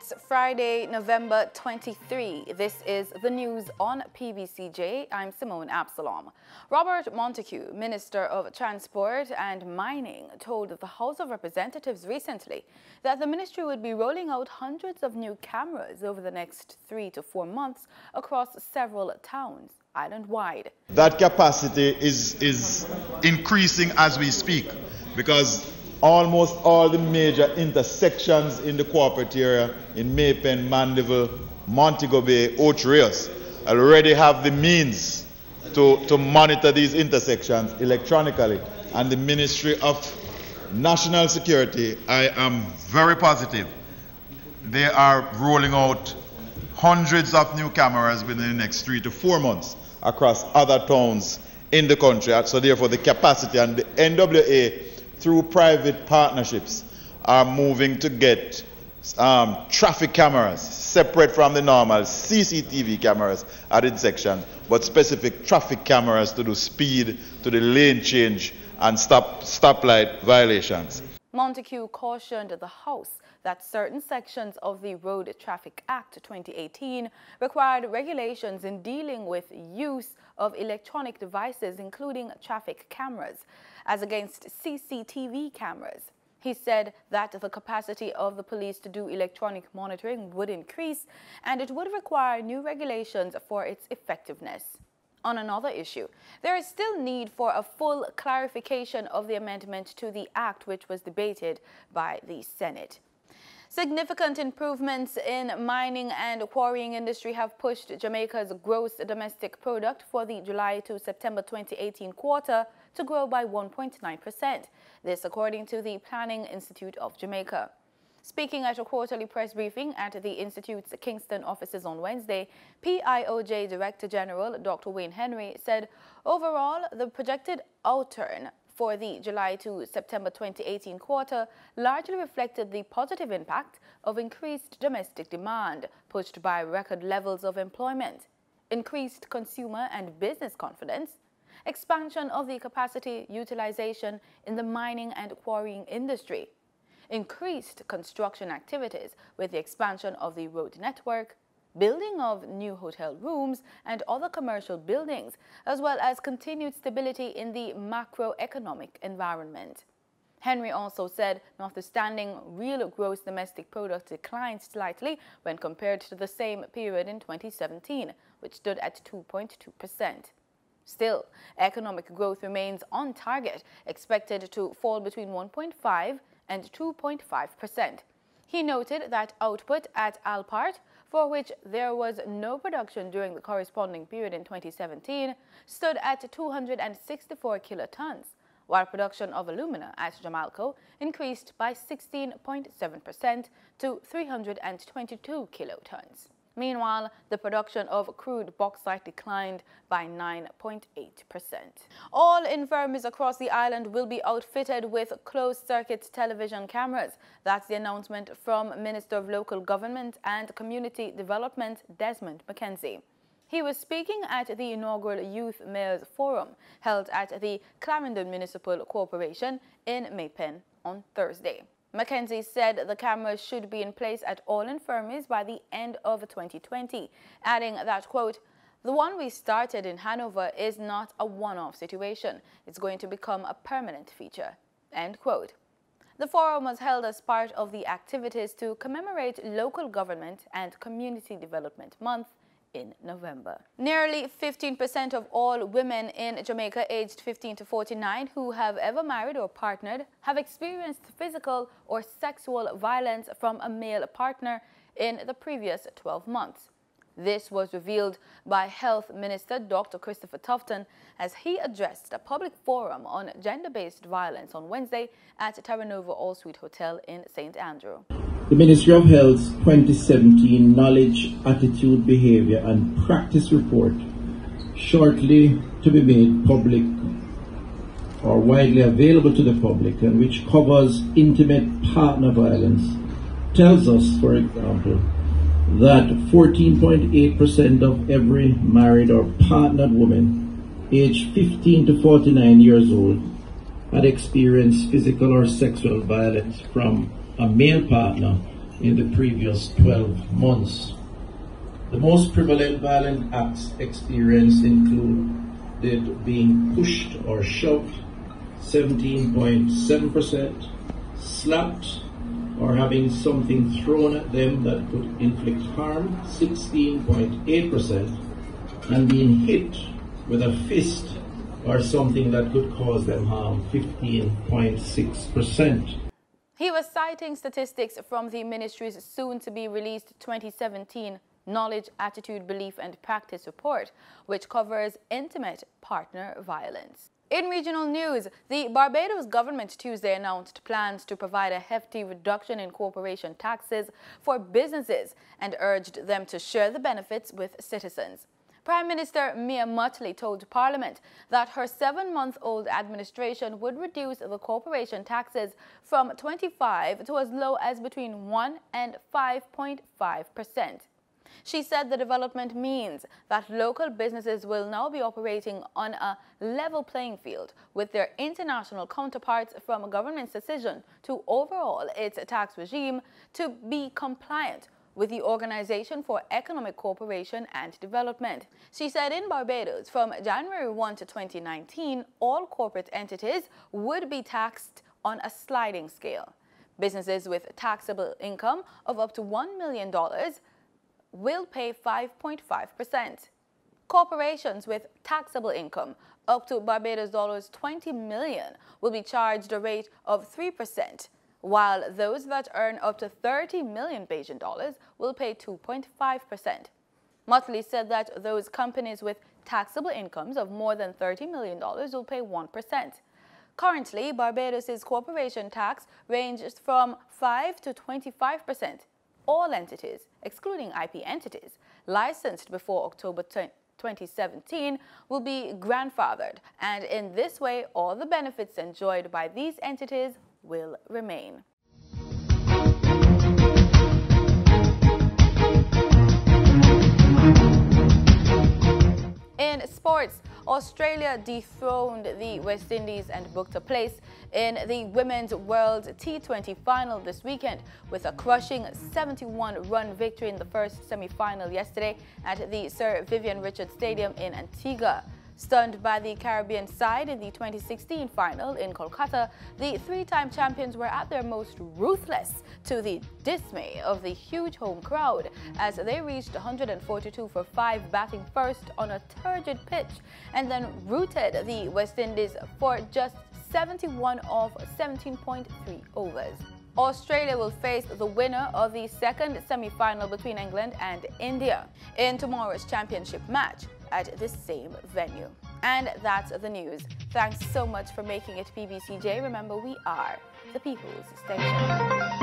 It's Friday, November 23. This is the news on PBCJ. I'm Simone Absalom. Robert Montague, Minister of Transport and Mining, told the House of Representatives recently that the ministry would be rolling out hundreds of new cameras over the next 3 to 4 months across several towns, island-wide. That capacity is increasing as we speak, because almost all the major intersections in the corporate area in Maypen, Mandeville, Montego Bay, Ocho Rios already have the means to monitor these intersections electronically. And the Ministry of National Security, I am very positive, they are rolling out hundreds of new cameras within the next 3 to 4 months across other towns in the country. So therefore the capacity, and the NWA through private partnerships are moving to get traffic cameras separate from the normal CCTV cameras at intersections, but specific traffic cameras to do speed, to the lane change and stoplight violations. Montague cautioned the House that certain sections of the Road Traffic Act 2018 required regulations in dealing with use of electronic devices, including traffic cameras, as against CCTV cameras. He said that the capacity of the police to do electronic monitoring would increase, and it would require new regulations for its effectiveness. On another issue, there is still need for a full clarification of the amendment to the Act, which was debated by the Senate. Significant improvements in mining and quarrying industry have pushed Jamaica's gross domestic product for the July to September 2018 quarter to grow by 1.9%. This according to the Planning Institute of Jamaica. Speaking at a quarterly press briefing at the Institute's Kingston offices on Wednesday, PIOJ Director General Dr. Wayne Henry said overall the projected outturn for the July to September 2018 quarter largely reflected the positive impact of increased domestic demand pushed by record levels of employment, increased consumer and business confidence, expansion of the capacity utilization in the mining and quarrying industry, increased construction activities with the expansion of the road network, building of new hotel rooms and other commercial buildings, as well as continued stability in the macroeconomic environment. Henry also said, notwithstanding real gross domestic product declined slightly when compared to the same period in 2017, which stood at 2.2%. Still, economic growth remains on target, expected to fall between 1.5 and 2.5%. He noted that output at Alpart, for which there was no production during the corresponding period in 2017, stood at 264 kilotons, while production of alumina at Jamalco increased by 16.7% to 322 kilotons. Meanwhile, the production of crude bauxite declined by 9.8%. All infirmaries across the island will be outfitted with closed-circuit television cameras. That's the announcement from Minister of Local Government and Community Development, Desmond McKenzie. He was speaking at the inaugural Youth Mayors Forum held at the Clarendon Municipal Corporation in Maypen on Thursday. McKenzie said the cameras should be in place at all infirmaries by the end of 2020, adding that, quote, "The one we started in Hanover is not a one-off situation. It's going to become a permanent feature," end quote. The forum was held as part of the activities to commemorate Local Government and Community Development Month in November. Nearly 15% of all women in Jamaica aged 15 to 49 who have ever married or partnered have experienced physical or sexual violence from a male partner in the previous 12 months. This was revealed by Health Minister Dr. Christopher Tufton as he addressed a public forum on gender-based violence on Wednesday at Terranova All Suite Hotel in St. Andrew. The Ministry of Health's 2017 Knowledge, Attitude, Behavior and Practice Report, shortly to be made public or widely available to the public, and which covers intimate partner violence, tells us, for example, that 14.8% of every married or partnered woman aged 15 to 49 years old had experienced physical or sexual violence from a male partner in the previous 12 months. The most prevalent violent acts experienced included being pushed or shoved, 17.7%, slapped or having something thrown at them that could inflict harm, 16.8%, and being hit with a fist or something that could cause them harm, 15.6%. He was citing statistics from the ministry's soon-to-be-released 2017 Knowledge, Attitude, Belief and Practice report, which covers intimate partner violence. In regional news, the Barbados government Tuesday announced plans to provide a hefty reduction in corporation taxes for businesses and urged them to share the benefits with citizens. Prime Minister Mia Mottley told Parliament that her 7-month-old administration would reduce the corporation taxes from 25% to as low as between 1% and 5.5%. She said the development means that local businesses will now be operating on a level playing field with their international counterparts from a government's decision to overhaul its tax regime to be compliant with the Organization for Economic Cooperation and Development. She said in Barbados, from January 1 to 2019, all corporate entities would be taxed on a sliding scale. Businesses with taxable income of up to $1 million will pay 5.5%. Corporations with taxable income up to Barbados dollars 20 million will be charged a rate of 3%, while those that earn up to 30 million Bajan dollars will pay 2.5%. Mottley said that those companies with taxable incomes of more than $30 million will pay 1%. Currently, Barbados's corporation tax ranges from 5 to 25%. All entities, excluding IP entities, licensed before October 2017 will be grandfathered, and in this way, all the benefits enjoyed by these entities will remain. In sports, Australia dethroned the West Indies and booked a place in the Women's World T20 final this weekend with a crushing 71-run victory in the first semi-final yesterday at the Sir Vivian Richards Stadium in Antigua. Stunned by the Caribbean side in the 2016 final in Kolkata, the three-time champions were at their most ruthless, to the dismay of the huge home crowd, as they reached 142 for 5 batting first on a turgid pitch and then routed the West Indies for just 71 off 17.3 overs. Australia will face the winner of the second semi-final between England and India in tomorrow's championship match at the same venue. And that's the news. Thanks so much for making it PBCJ. Remember, we are the People's Station.